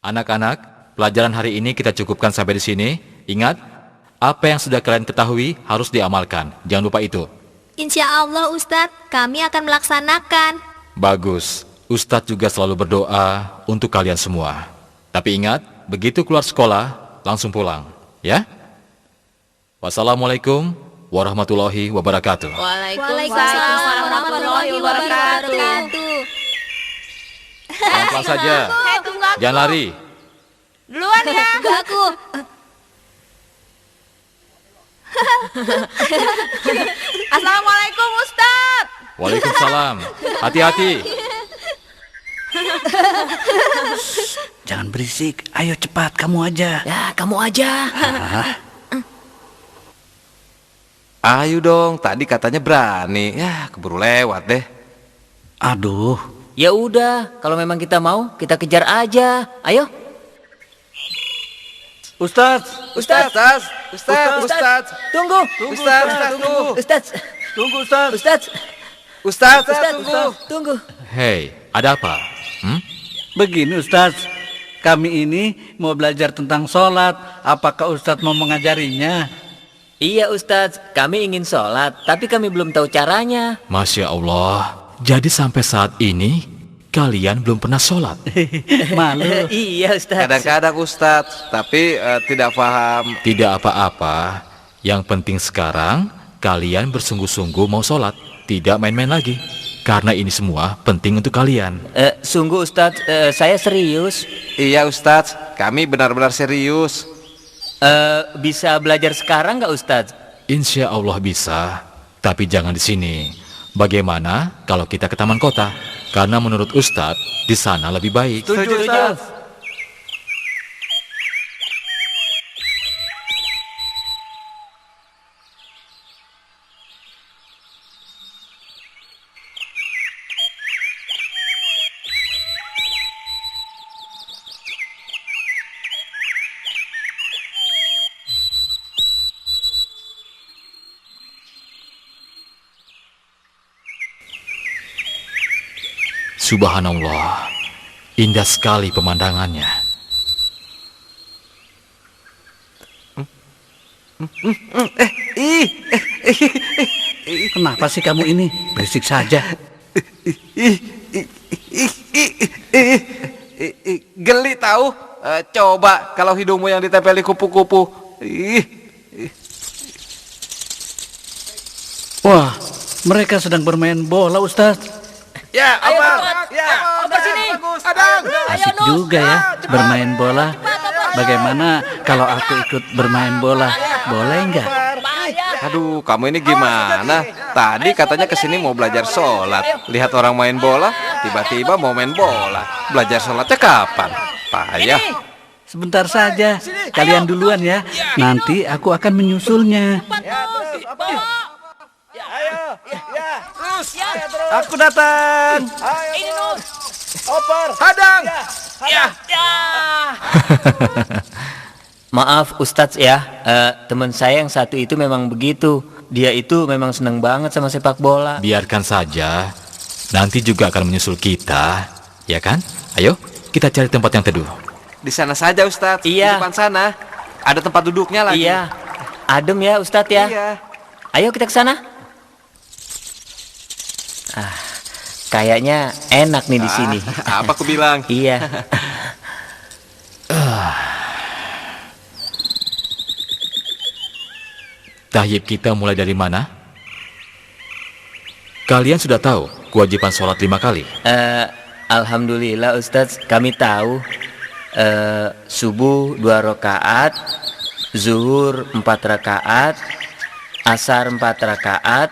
Anak-anak, pelajaran hari ini kita cukupkan sampai di sini. Ingat, apa yang sudah kalian ketahui harus diamalkan. Jangan lupa itu. Insya Allah Ustadz, kami akan melaksanakan. Bagus. Ustadz juga selalu berdoa untuk kalian semua. Tapi ingat, begitu keluar sekolah, langsung pulang. Ya? Wassalamualaikum warahmatullahi wabarakatuh. Waalaikumsalam warahmatullahi wabarakatuh. Pelan-pelan saja. Jangan lari. Duluan ya. Tunggu aku. Assalamualaikum Ustadz. Waalaikumsalam. Hati-hati. Jangan berisik. Ayo cepat, kamu aja. Ya, kamu aja. Ayo dong, tadi katanya berani. Ya, keburu lewat deh. Aduh, Ya udah, kalau memang kita mau, kita kejar aja. Ayo. Ustadz. Ustaz. Tunggu. Ustaz, tunggu. Ustadz. Tunggu, Ustadz. Ustadz. Ustaz, Ustadz. Tunggu. Hei, ada apa? Begini, Ustadz. Kami ini mau belajar tentang sholat. Apakah Ustadz mau mengajarinya? Iya Ustadz, kami ingin sholat, tapi kami belum tahu caranya. Masya Allah. Jadi sampai saat ini, kalian belum pernah sholat. Malu. Iya Ustadz. kadang-kadang Ustaz, tapi tidak paham. Tidak apa-apa. Yang penting sekarang, kalian bersungguh-sungguh mau sholat. Tidak main-main lagi. Karena ini semua penting untuk kalian. Sungguh Ustadz, saya serius. Iya Ustaz, kami benar-benar serius. Bisa belajar sekarang nggak Ustadz? Insya Allah bisa. Tapi jangan di sini. Bagaimana kalau kita ke taman kota? Karena menurut Ustadz, di sana lebih baik. Setuju. Subhanallah, indah sekali pemandangannya. Kenapa sih kamu ini? Berisik saja. Geli tahu? Coba kalau hidungmu yang ditempeli kupu-kupu. Wah, mereka sedang bermain bola, Ustadz. Ya, apa? Apa sini? Asik juga ya bermain bola. Bagaimana kalau aku ikut bermain bola? Boleh nggak? Aduh, kamu ini gimana? Tadi katanya kesini mau belajar sholat. Lihat orang main bola, tiba-tiba mau main bola. Belajar sholatnya kapan? Payah. Sebentar saja. Kalian duluan ya. Nanti aku akan menyusulnya. Aku datang. Hadang. Maaf Ustadz ya, teman saya yang satu itu memang begitu. Dia itu memang senang banget sama sepak bola. Biarkan saja, nanti juga akan menyusul kita, ya kan? Ayo, kita cari tempat yang teduh. Di sana saja Ustadz. Iya. Di depan sana. Ada tempat duduknya lagi. Iya, adem ya Ustadz ya. Iya. Ayo kita ke sana. Kayaknya enak nih di sini. Apa aku bilang? Iya. Tahyib kita mulai dari mana? Kalian sudah tahu kewajiban sholat 5 kali. Alhamdulillah Ustadz, kami tahu. Subuh 2 rakaat, zuhur 4 rakaat, asar 4 rakaat,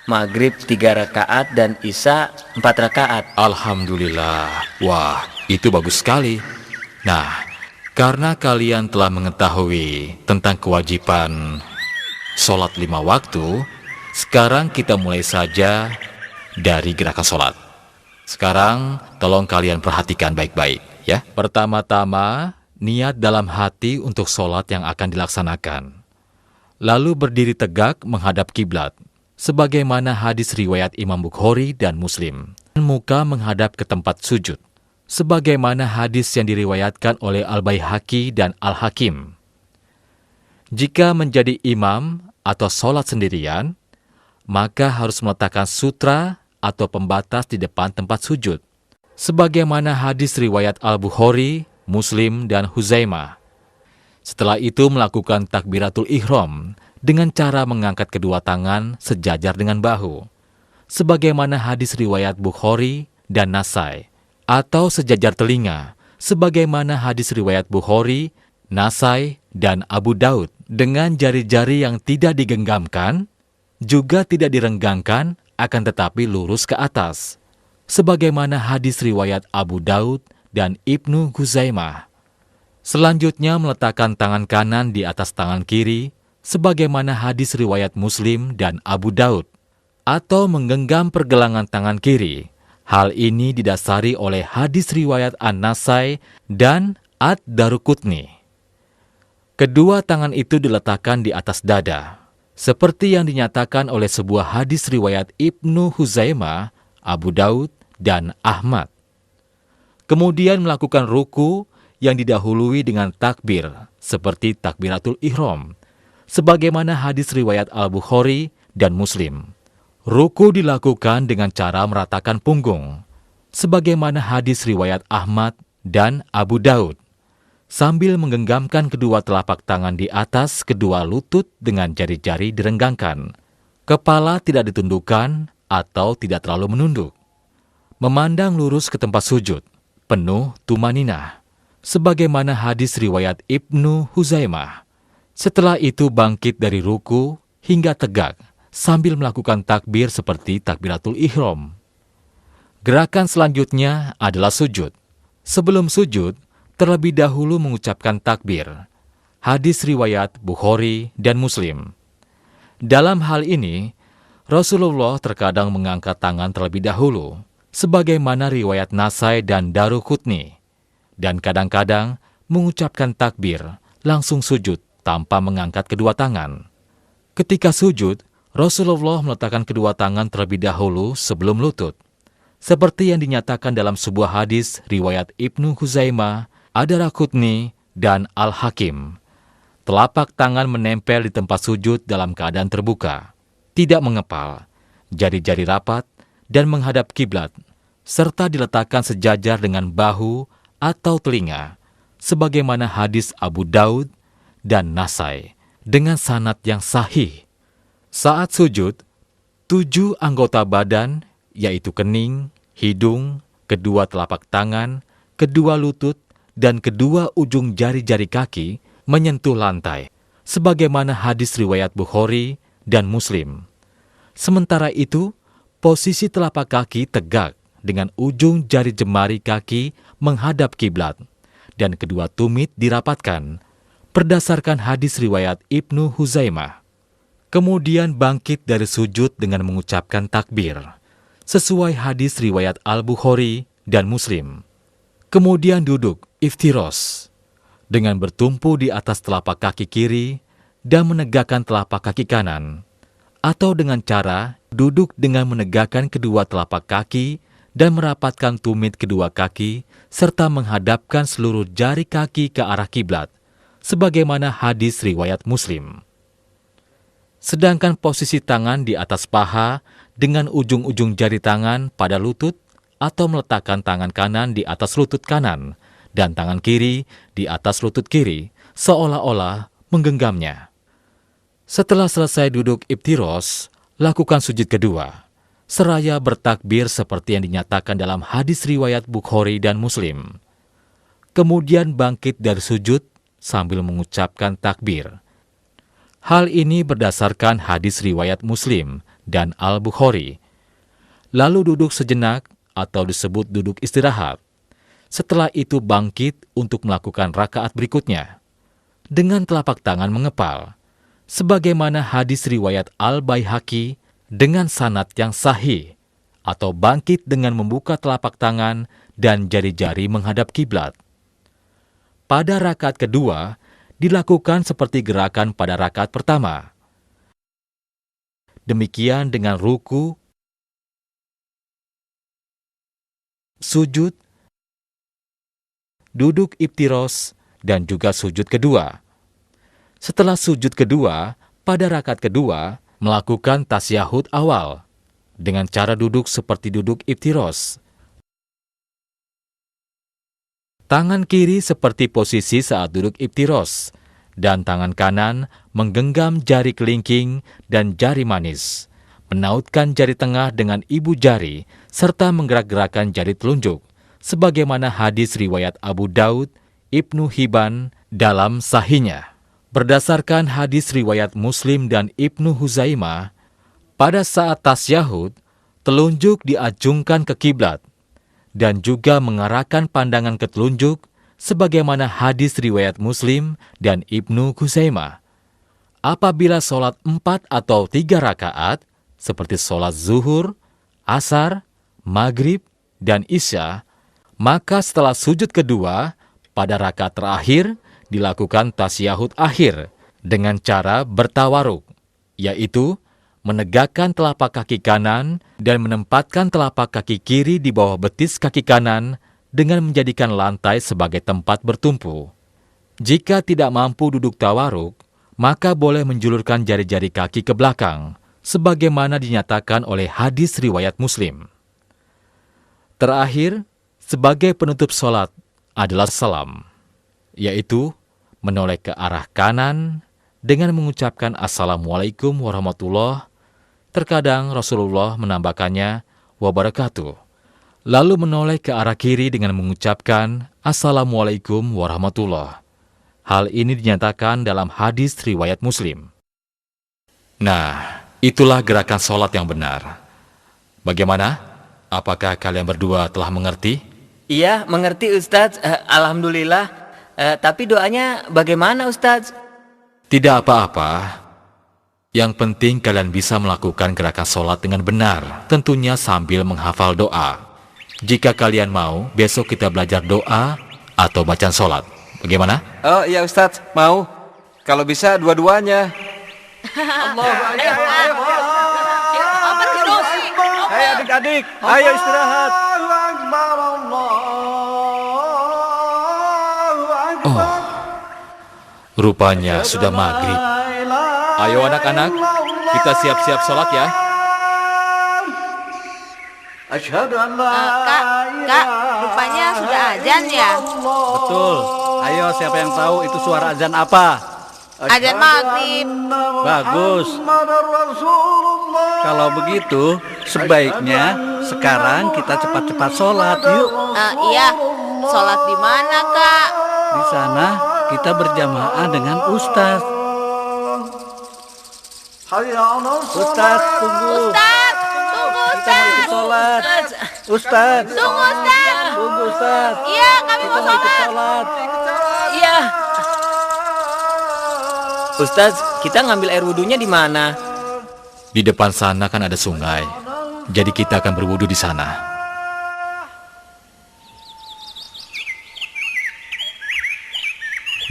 maghrib 3 rakaat, dan isya 4 rakaat. Alhamdulillah. Wah, itu bagus sekali. Nah, karena kalian telah mengetahui tentang kewajiban sholat 5 waktu, sekarang kita mulai saja dari gerakan sholat. Sekarang tolong kalian perhatikan baik-baik ya. Pertama-tama, niat dalam hati untuk sholat yang akan dilaksanakan. Lalu berdiri tegak menghadap kiblat, sebagaimana hadis riwayat Imam Bukhari dan Muslim. Muka menghadap ke tempat sujud. sebagaimana hadis yang diriwayatkan oleh Al-Baihaqi dan Al-Hakim. Jika menjadi imam atau sholat sendirian, maka harus meletakkan sutra atau pembatas di depan tempat sujud, sebagaimana hadis riwayat Al-Bukhari, Muslim, dan Huzaimah. Setelah itu melakukan takbiratul ihram dengan cara mengangkat kedua tangan sejajar dengan bahu, sebagaimana hadis riwayat Bukhari dan Nasai, atau sejajar telinga, sebagaimana hadis riwayat Bukhari, Nasai, dan Abu Daud, dengan jari-jari yang tidak digenggamkan, juga tidak direnggangkan, akan tetapi lurus ke atas, sebagaimana hadis riwayat Abu Daud dan Ibnu Huzaimah. Selanjutnya meletakkan tangan kanan di atas tangan kiri, sebagaimana hadis riwayat Muslim dan Abu Daud, atau menggenggam pergelangan tangan kiri. Hal ini didasari oleh hadis riwayat An-Nasai dan Ad-Daruqutni. Kedua tangan itu diletakkan di atas dada, seperti yang dinyatakan oleh sebuah hadis riwayat Ibnu Huzaimah, Abu Daud, dan Ahmad. Kemudian melakukan ruku yang didahului dengan takbir, seperti takbiratul ihram, sebagaimana hadis riwayat Al-Bukhari dan Muslim. Ruku dilakukan dengan cara meratakan punggung, sebagaimana hadis riwayat Ahmad dan Abu Daud, sambil menggenggamkan kedua telapak tangan di atas kedua lutut dengan jari-jari direnggangkan. Kepala tidak ditundukkan atau tidak terlalu menunduk. Memandang lurus ke tempat sujud, penuh tumaninah, sebagaimana hadis riwayat Ibnu Huzaimah. Setelah itu bangkit dari ruku hingga tegak, sambil melakukan takbir seperti takbiratul ihram. Gerakan selanjutnya adalah sujud. Sebelum sujud, terlebih dahulu mengucapkan takbir. Hadis riwayat Bukhari dan Muslim. Dalam hal ini, Rasulullah terkadang mengangkat tangan terlebih dahulu, sebagaimana riwayat Nasai dan Daruqutni, dan kadang-kadang mengucapkan takbir, langsung sujud tanpa mengangkat kedua tangan. Ketika sujud, Rasulullah meletakkan kedua tangan terlebih dahulu sebelum lutut, seperti yang dinyatakan dalam sebuah hadis riwayat Ibnu Huzaimah, Ad-Daruqutni, dan Al-Hakim. Telapak tangan menempel di tempat sujud dalam keadaan terbuka, tidak mengepal, jari-jari rapat, dan menghadap kiblat, serta diletakkan sejajar dengan bahu atau telinga, sebagaimana hadis Abu Daud dan Nasai, dengan sanad yang sahih. Saat sujud, 7 anggota badan, yaitu kening, hidung, kedua telapak tangan, kedua lutut, dan kedua ujung jari-jari kaki menyentuh lantai, sebagaimana hadis riwayat Bukhari dan Muslim. Sementara itu, posisi telapak kaki tegak dengan ujung jari jemari kaki menghadap kiblat, dan kedua tumit dirapatkan, berdasarkan hadis riwayat Ibnu Huzaimah. Kemudian bangkit dari sujud dengan mengucapkan takbir, sesuai hadis riwayat Al-Bukhari dan Muslim. Kemudian duduk iftiros, dengan bertumpu di atas telapak kaki kiri dan menegakkan telapak kaki kanan, atau dengan cara duduk dengan menegakkan kedua telapak kaki dan merapatkan tumit kedua kaki, serta menghadapkan seluruh jari kaki ke arah kiblat, sebagaimana hadis riwayat Muslim. Sedangkan posisi tangan di atas paha dengan ujung-ujung jari tangan pada lutut, atau meletakkan tangan kanan di atas lutut kanan dan tangan kiri di atas lutut kiri, seolah-olah menggenggamnya. Setelah selesai duduk iftiros, lakukan sujud kedua, seraya bertakbir seperti yang dinyatakan dalam hadis riwayat Bukhari dan Muslim. Kemudian bangkit dari sujud sambil mengucapkan takbir. Hal ini berdasarkan hadis riwayat Muslim dan Al-Bukhari. Lalu duduk sejenak atau disebut duduk istirahat. Setelah itu bangkit untuk melakukan rakaat berikutnya, dengan telapak tangan mengepal, sebagaimana hadis riwayat Al-Baihaqi dengan sanad yang sahih, atau bangkit dengan membuka telapak tangan dan jari-jari menghadap kiblat. Pada rakaat kedua, dilakukan seperti gerakan pada rakaat pertama. Demikian dengan ruku, sujud, duduk iftiros, dan juga sujud kedua. Setelah sujud kedua, pada rakaat kedua, melakukan tasyahud awal dengan cara duduk seperti duduk iftiros. Tangan kiri seperti posisi saat duduk iftiros, dan tangan kanan menggenggam jari kelingking dan jari manis, menautkan jari tengah dengan ibu jari, serta menggerak-gerakkan jari telunjuk, sebagaimana hadis riwayat Abu Daud, Ibnu Hibban dalam sahihnya. Berdasarkan hadis riwayat Muslim dan Ibnu Huzaimah, pada saat tasyahud, telunjuk diacungkan ke kiblat, dan juga mengarahkan pandangan ke telunjuk, sebagaimana hadis riwayat Muslim dan Ibnu Huzaimah. Apabila sholat 4 atau 3 rakaat, seperti sholat zuhur, asar, maghrib, dan isya, maka setelah sujud kedua, pada rakaat terakhir, dilakukan tasyahud akhir dengan cara bertawaruk, yaitu menegakkan telapak kaki kanan dan menempatkan telapak kaki kiri di bawah betis kaki kanan dengan menjadikan lantai sebagai tempat bertumpu. Jika tidak mampu duduk tawaruk, maka boleh menjulurkan jari-jari kaki ke belakang, sebagaimana dinyatakan oleh hadis riwayat Muslim. Terakhir, sebagai penutup sholat adalah salam, yaitu menoleh ke arah kanan dengan mengucapkan Assalamualaikum warahmatullahi. Terkadang Rasulullah menambahkannya wabarakatuh, lalu menoleh ke arah kiri dengan mengucapkan Assalamualaikum warahmatullahi. Hal ini dinyatakan dalam hadis riwayat Muslim. Nah, itulah gerakan sholat yang benar. Bagaimana? Apakah kalian berdua telah mengerti? Iya, mengerti Ustadz. Alhamdulillah. Tapi doanya bagaimana Ustadz? Tidak apa-apa. Yang penting kalian bisa melakukan gerakan sholat dengan benar, tentunya sambil menghafal doa. Jika kalian mau, besok kita belajar doa atau bacaan sholat. Bagaimana? Oh iya Ustadz, mau. Kalau bisa dua-duanya. Hai adik-adik, ayo istirahat. Oh, rupanya sudah maghrib. Ayo anak-anak, kita siap-siap sholat ya. Kak, rupanya sudah azan ya? Betul. Ayo, siapa yang tahu itu suara azan apa? Azan maghrib. Bagus. Kalau begitu, sebaiknya sekarang kita cepat-cepat sholat, yuk. Iya, sholat di mana Kak? Di sana kita berjamaah dengan Ustaz. Ustaz, tunggu. Ustaz, tunggu Kita mau ikut Ustaz. sholat. Ustaz, Tunggu Ustaz. tunggu Ustaz. Iya, kami Kita mau mau ikut sholat. sholat. Iya. Ustadz, kita ngambil air wudhunya di mana? Di depan sana kan ada sungai, jadi kita akan berwudu di sana.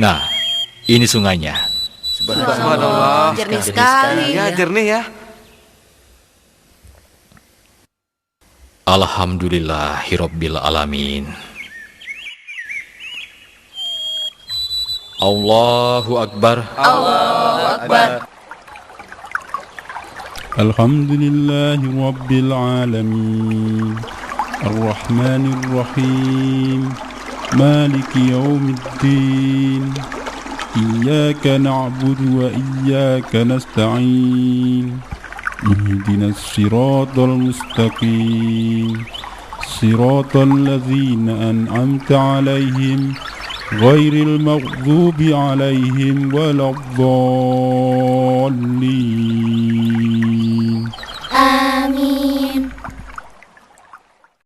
Nah, ini sungainya. Subhanallah. Jernih sekali. Ya, jernih ya. Alhamdulillahirabbil alamin. Allahu akbar. Allahu Akbar. Alhamdulillahi Rabbil Alamin Ar-Rahmanir Rahim Maliki Yawmiddin Iyyaka na'budu wa iyyaka nasta'in Ihdinas siratal mustaqim Siratal ladzina an'amta 'alaihim ghairil maghdubi 'alaihim waladdallin. Amin.